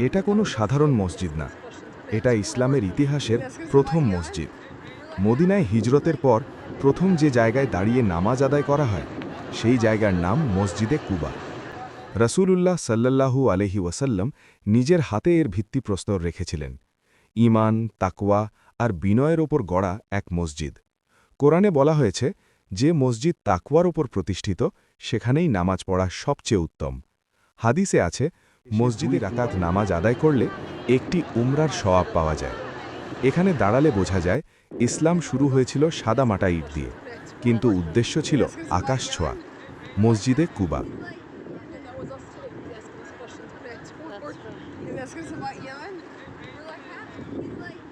এটা কোনো সাধারণ মসজিদ না, এটা ইসলামের ইতিহাসের প্রথম মসজিদ। মদিনায় হিজরতের পর প্রথম যে জায়গায় দাঁড়িয়ে নামাজ আদায় করা হয় সেই জায়গার নাম মসজিদে কুবা। রাসূলুল্লাহ সাল্লাল্লাহু আলাইহি ওয়াসাল্লাম নিজের হাতে এর ভিত্তিপ্রস্তর রেখেছিলেন। ঈমান, তাকওয়া আর বিনয়ের ওপর গড়া এক মসজিদ। কোরআনে বলা হয়েছে, যে মসজিদ তাকওয়ার ওপর প্রতিষ্ঠিত সেখানেই নামাজ পড়া সবচেয়ে উত্তম। হাদিসে আছে, মসজিদে রাকাত নামাজ আদায় করলে একটি উমরার সওয়াব পাওয়া যায়। এখানে দাঁড়ালে বোঝা যায় ইসলাম শুরু হয়েছিল সাদামাটা ইট দিয়ে, কিন্তু উদ্দেশ্য ছিল আকাশ ছোঁয়া। মসজিদে কুবা। That's right.